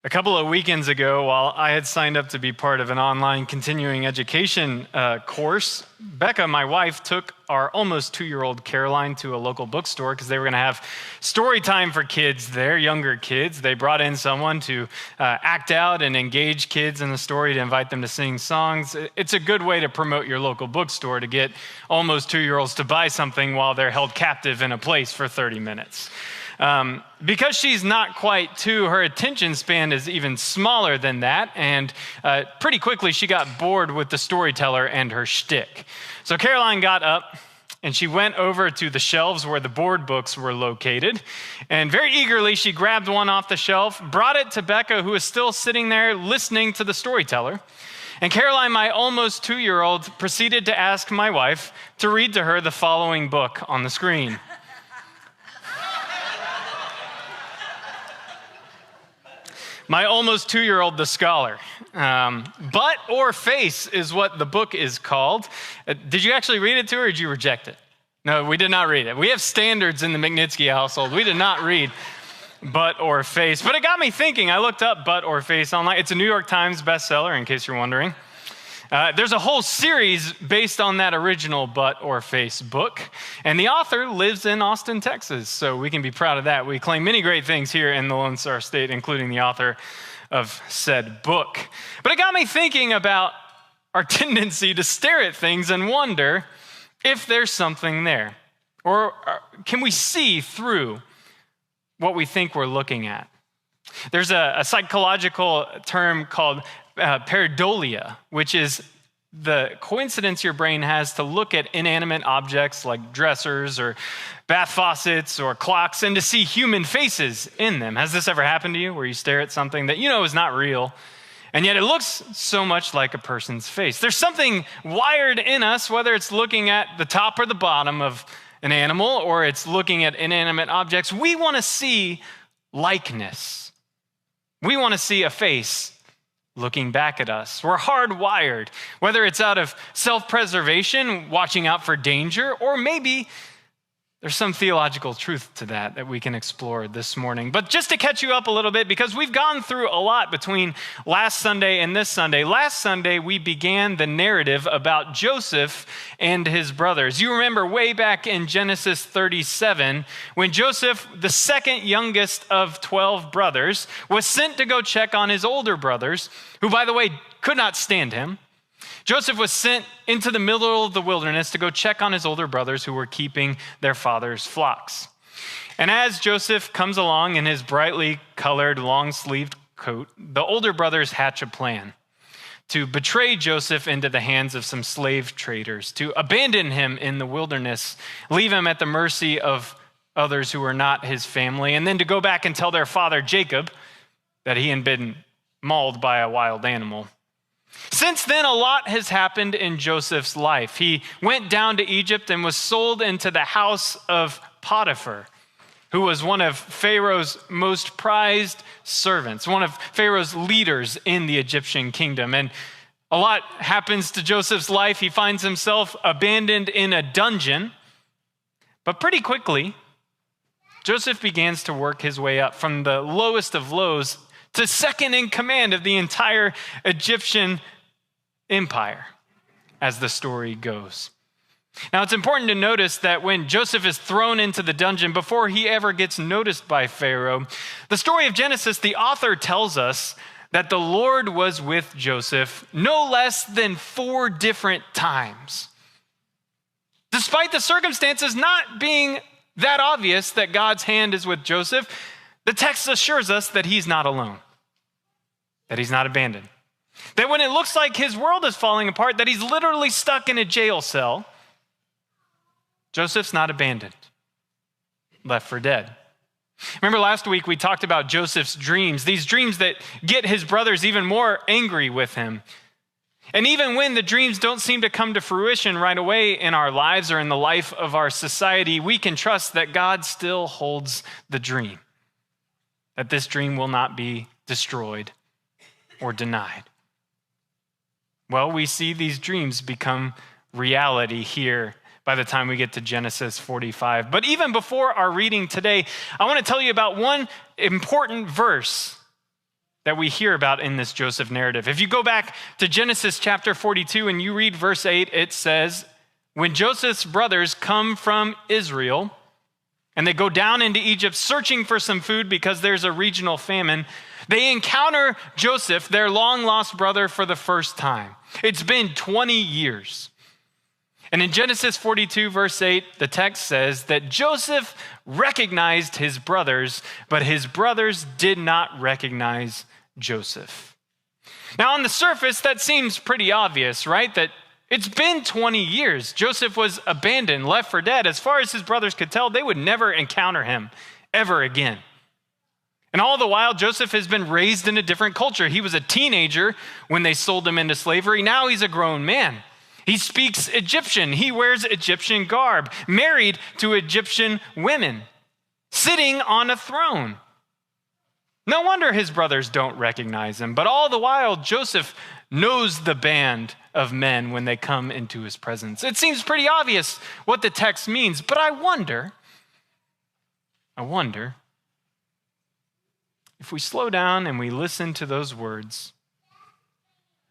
A couple of weekends ago, while I had signed up to be part of an online continuing education course, Becca, my wife, took our almost 2-year-old Caroline to a local bookstore because they were going to have story time for kids there, younger kids. They brought in someone to act out and engage kids in the story, to invite them to sing songs. It's a good way to promote your local bookstore, to get almost 2-year-olds to buy something while they're held captive in a place for 30 minutes. Because she's not quite 2, her attention span is even smaller than that, and pretty quickly she got bored with the storyteller and her shtick. So Caroline got up, and she went over to the shelves where the board books were located, and very eagerly she grabbed one off the shelf, brought it to Becca, who was still sitting there listening to the storyteller. And Caroline, my almost 2-year-old, proceeded to ask my wife to read to her the following book on the screen. My almost 2-year-old, The Scholar. Butt or Face is what the book is called. Did you actually read it to her, or did you reject it? No, we did not read it. We have standards in the McNitzky household. We did not read Butt or Face. But it got me thinking. I looked up Butt or Face online. It's a New York Times bestseller, in case you're wondering. There's a whole series based on that original Butt or Face book, and the author lives in Austin, Texas, so we can be proud of that. We claim many great things here in the Lone Star State, including the author of said book. But it got me thinking about our tendency to stare at things and wonder if there's something there, or can we see through what we think we're looking at? There's a psychological term called pareidolia, which is the coincidence your brain has to look at inanimate objects like dressers or bath faucets or clocks and to see human faces in them. Has this ever happened to you, where you stare at something that you know is not real, and yet it looks so much like a person's face? There's something wired in us, whether it's looking at the top or the bottom of an animal or it's looking at inanimate objects. We want to see likeness. We want to see a face looking back at us. We're hardwired, whether it's out of self-preservation, watching out for danger, or maybe there's some theological truth to that we can explore this morning. But just to catch you up a little bit, because we've gone through a lot between last Sunday and this Sunday. Last Sunday, we began the narrative about Joseph and his brothers. You remember way back in Genesis 37, when Joseph, the second youngest of 12 brothers, was sent to go check on his older brothers, who, by the way, could not stand him. Joseph was sent into the middle of the wilderness to go check on his older brothers who were keeping their father's flocks. And as Joseph comes along in his brightly colored, long-sleeved coat, the older brothers hatch a plan to betray Joseph into the hands of some slave traders, to abandon him in the wilderness, leave him at the mercy of others who were not his family, and then to go back and tell their father, Jacob, that he had been mauled by a wild animal. Since then, a lot has happened in Joseph's life. He went down to Egypt and was sold into the house of Potiphar, who was one of Pharaoh's most prized servants, one of Pharaoh's leaders in the Egyptian kingdom. And a lot happens to Joseph's life. He finds himself abandoned in a dungeon. But pretty quickly, Joseph begins to work his way up from the lowest of lows to second in command of the entire Egyptian empire, as the story goes. Now, it's important to notice that when Joseph is thrown into the dungeon, before he ever gets noticed by Pharaoh, the story of Genesis, the author tells us that the Lord was with Joseph no less than 4 different times. Despite the circumstances not being that obvious that God's hand is with Joseph, the text assures us that he's not alone, that he's not abandoned, that when it looks like his world is falling apart, that he's literally stuck in a jail cell, Joseph's not abandoned, left for dead. Remember last week we talked about Joseph's dreams, these dreams that get his brothers even more angry with him. And even when the dreams don't seem to come to fruition right away in our lives or in the life of our society, we can trust that God still holds the dream, that this dream will not be destroyed or denied. Well, we see these dreams become reality here by the time we get to Genesis 45. But even before our reading today, I want to tell you about one important verse that we hear about in this Joseph narrative. If you go back to Genesis chapter 42 and you read verse 8, it says, when Joseph's brothers come from Israel and they go down into Egypt searching for some food because there's a regional famine, they encounter Joseph, their long-lost brother, for the first time. It's been 20 years. And in Genesis 42, verse 8, the text says that Joseph recognized his brothers, but his brothers did not recognize Joseph. Now, on the surface, that seems pretty obvious, right? That it's been 20 years. Joseph was abandoned, left for dead. As far as his brothers could tell, they would never encounter him ever again. And all the while, Joseph has been raised in a different culture. He was a teenager when they sold him into slavery. Now he's a grown man. He speaks Egyptian. He wears Egyptian garb, married to Egyptian women, sitting on a throne. No wonder his brothers don't recognize him. But all the while, Joseph knows the band of men when they come into his presence. It seems pretty obvious what the text means, but I wonder if we slow down and we listen to those words,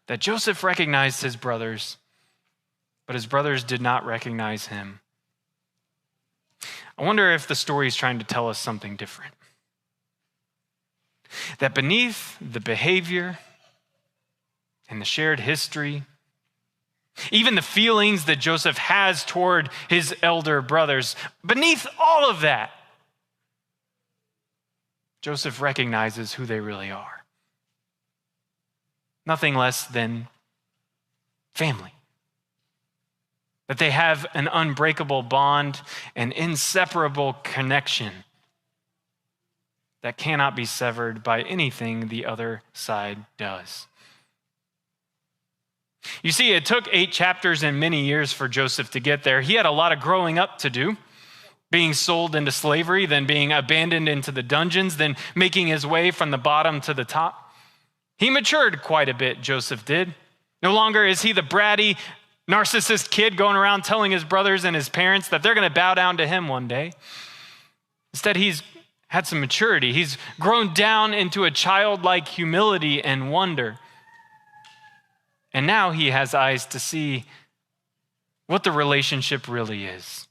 that Joseph recognized his brothers, but his brothers did not recognize him. I wonder if the story is trying to tell us something different. That beneath the behavior and the shared history, even the feelings that Joseph has toward his elder brothers, beneath all of that, Joseph recognizes who they really are. Nothing less than family. That they have an unbreakable bond, an inseparable connection that cannot be severed by anything the other side does. You see, it took 8 chapters and many years for Joseph to get there. He had a lot of growing up to do, being sold into slavery, then being abandoned into the dungeons, then making his way from the bottom to the top. He matured quite a bit, Joseph did. No longer is he the bratty, narcissist kid going around telling his brothers and his parents that they're going to bow down to him one day. Instead, he's had some maturity. He's grown down into a childlike humility and wonder. And now he has eyes to see what the relationship really is.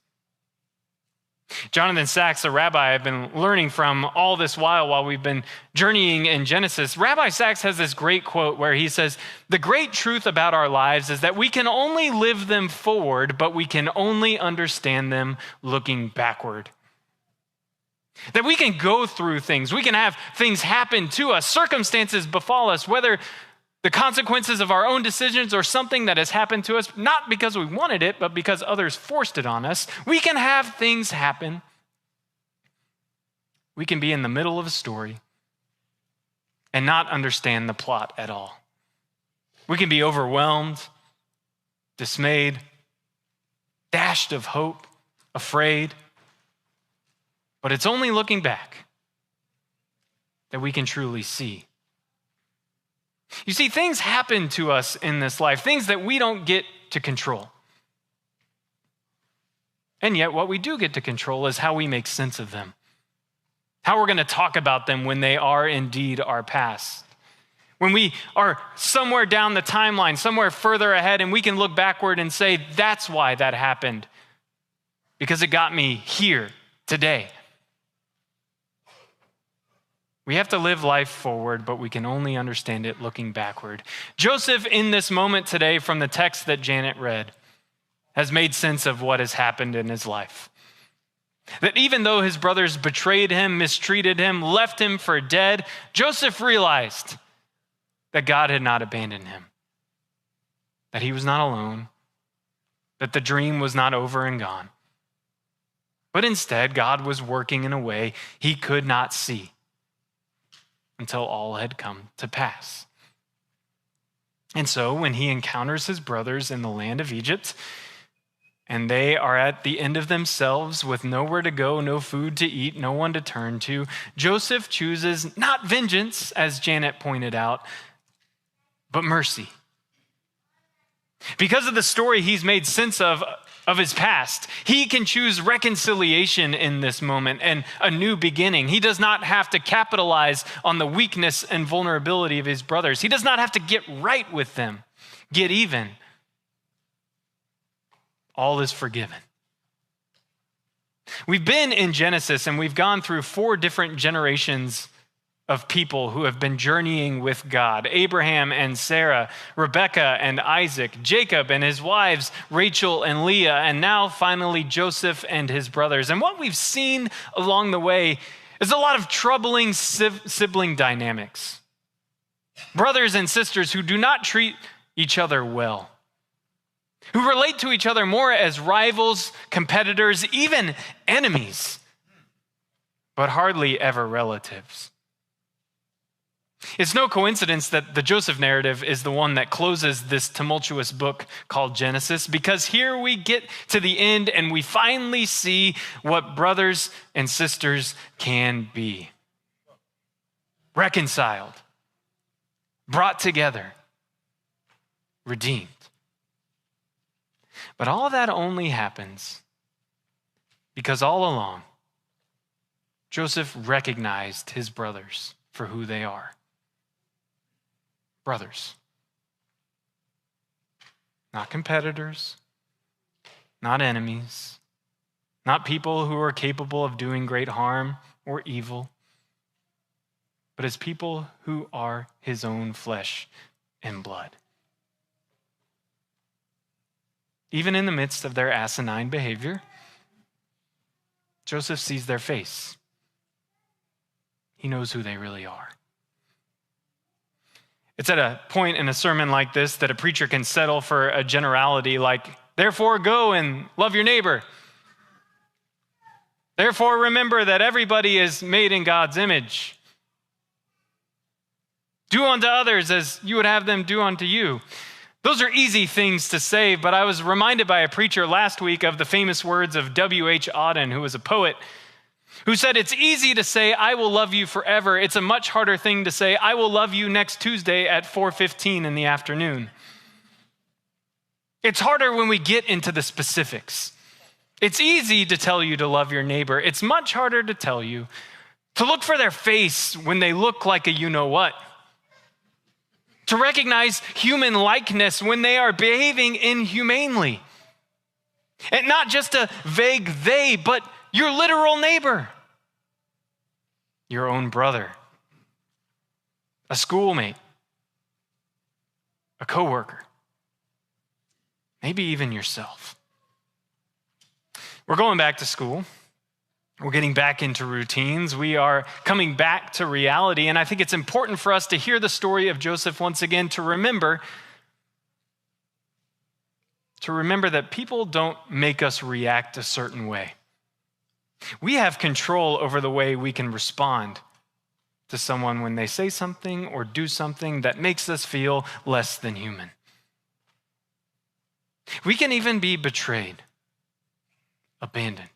Jonathan Sacks, a rabbi I've been learning from all this while we've been journeying in Genesis, Rabbi Sacks has this great quote where he says, "The great truth about our lives is that we can only live them forward, but we can only understand them looking backward." That we can go through things, we can have things happen to us, circumstances befall us, whether the consequences of our own decisions or something that has happened to us, not because we wanted it, but because others forced it on us. We can have things happen. We can be in the middle of a story and not understand the plot at all. We can be overwhelmed, dismayed, dashed of hope, afraid. But it's only looking back that we can truly see. You see, things happen to us in this life, things that we don't get to control. And yet what we do get to control is how we make sense of them, how we're going to talk about them when they are indeed our past. When we are somewhere down the timeline, somewhere further ahead, and we can look backward and say, that's why that happened, because it got me here today. We have to live life forward, but we can only understand it looking backward. Joseph, in this moment today, from the text that Janet read, has made sense of what has happened in his life. That even though his brothers betrayed him, mistreated him, left him for dead, Joseph realized that God had not abandoned him, that he was not alone, that the dream was not over and gone. But instead, God was working in a way he could not see until all had come to pass. And so when he encounters his brothers in the land of Egypt, and they are at the end of themselves with nowhere to go, no food to eat, no one to turn to, Joseph chooses not vengeance, as Janet pointed out, but mercy. Because of the story he's made sense of his past, he can choose reconciliation in this moment and a new beginning. He does not have to capitalize on the weakness and vulnerability of his brothers. He does not have to get right with them, get even. All is forgiven. We've been in Genesis and we've gone through 4 different generations of people who have been journeying with God: Abraham and Sarah, Rebekah and Isaac, Jacob and his wives, Rachel and Leah, and now finally Joseph and his brothers. And what we've seen along the way is a lot of troubling sibling dynamics. Brothers and sisters who do not treat each other well, who relate to each other more as rivals, competitors, even enemies, but hardly ever relatives. It's no coincidence that the Joseph narrative is the one that closes this tumultuous book called Genesis, because here we get to the end and we finally see what brothers and sisters can be. Reconciled, brought together, redeemed. But all of that only happens because all along, Joseph recognized his brothers for who they are. Brothers. Not competitors, not enemies, not people who are capable of doing great harm or evil, but as people who are his own flesh and blood. Even in the midst of their asinine behavior, Joseph sees their face. He knows who they really are. It's at a point in a sermon like this that a preacher can settle for a generality like, therefore go and love your neighbor. Therefore remember that everybody is made in God's image. Do unto others as you would have them do unto you. Those are easy things to say, but I was reminded by a preacher last week of the famous words of W.H. Auden, who was a poet, who said, it's easy to say, I will love you forever. It's a much harder thing to say, I will love you next Tuesday at 4:15 in the afternoon. It's harder when we get into the specifics. It's easy to tell you to love your neighbor. It's much harder to tell you to look for their face when they look like a you-know-what. To recognize human likeness when they are behaving inhumanely. And not just a vague they, but your literal neighbor. Your own brother. A schoolmate. A coworker. Maybe even yourself. We're going back to school. We're getting back into routines. We are coming back to reality. And I think it's important for us to hear the story of Joseph once again, to remember that people don't make us react a certain way. We have control over the way we can respond to someone when they say something or do something that makes us feel less than human. We can even be betrayed, abandoned,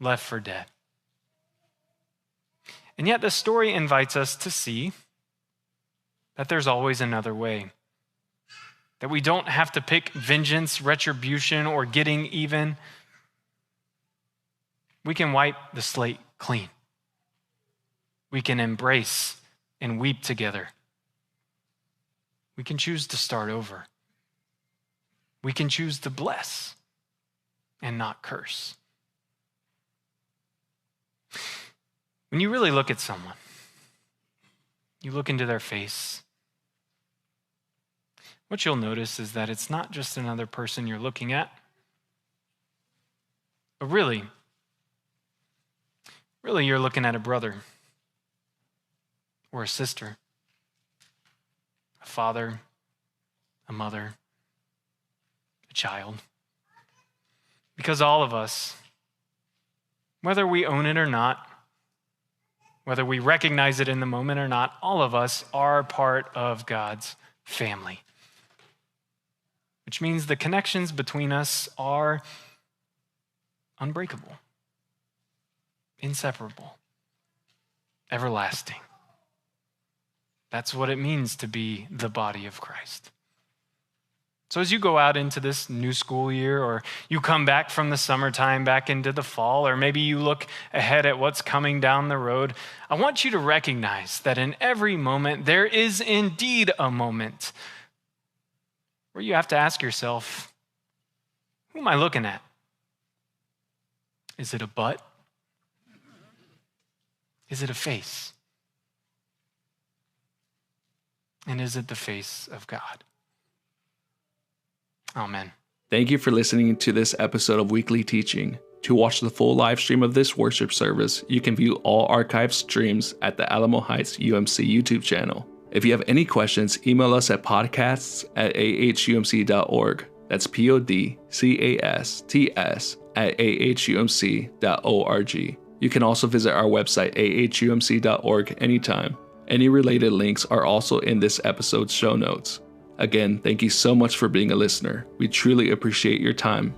left for dead. And yet the story invites us to see that there's always another way. That we don't have to pick vengeance, retribution, or getting even. We can wipe the slate clean. We can embrace and weep together. We can choose to start over. We can choose to bless and not curse. When you really look at someone, you look into their face, what you'll notice is that it's not just another person you're looking at, but really you're looking at a brother or a sister, a father, a mother, a child. Because all of us, whether we own it or not, whether we recognize it in the moment or not, all of us are part of God's family. Which means the connections between us are unbreakable, inseparable, everlasting. That's what it means to be the body of Christ. So as you go out into this new school year, or you come back from the summertime back into the fall, or maybe you look ahead at what's coming down the road, I want you to recognize that in every moment, there is indeed a moment where you have to ask yourself, who am I looking at? Is it a butt? Is it a face? And is it the face of God? Amen. Thank you for listening to this episode of Weekly Teaching. To watch the full live stream of this worship service, you can view all archived streams at the Alamo Heights UMC YouTube channel. If you have any questions, email us at podcasts@ahumc.org. That's podcasts@ahumc.org. You can also visit our website, ahumc.org, anytime. Any related links are also in this episode's show notes. Again, thank you so much for being a listener. We truly appreciate your time.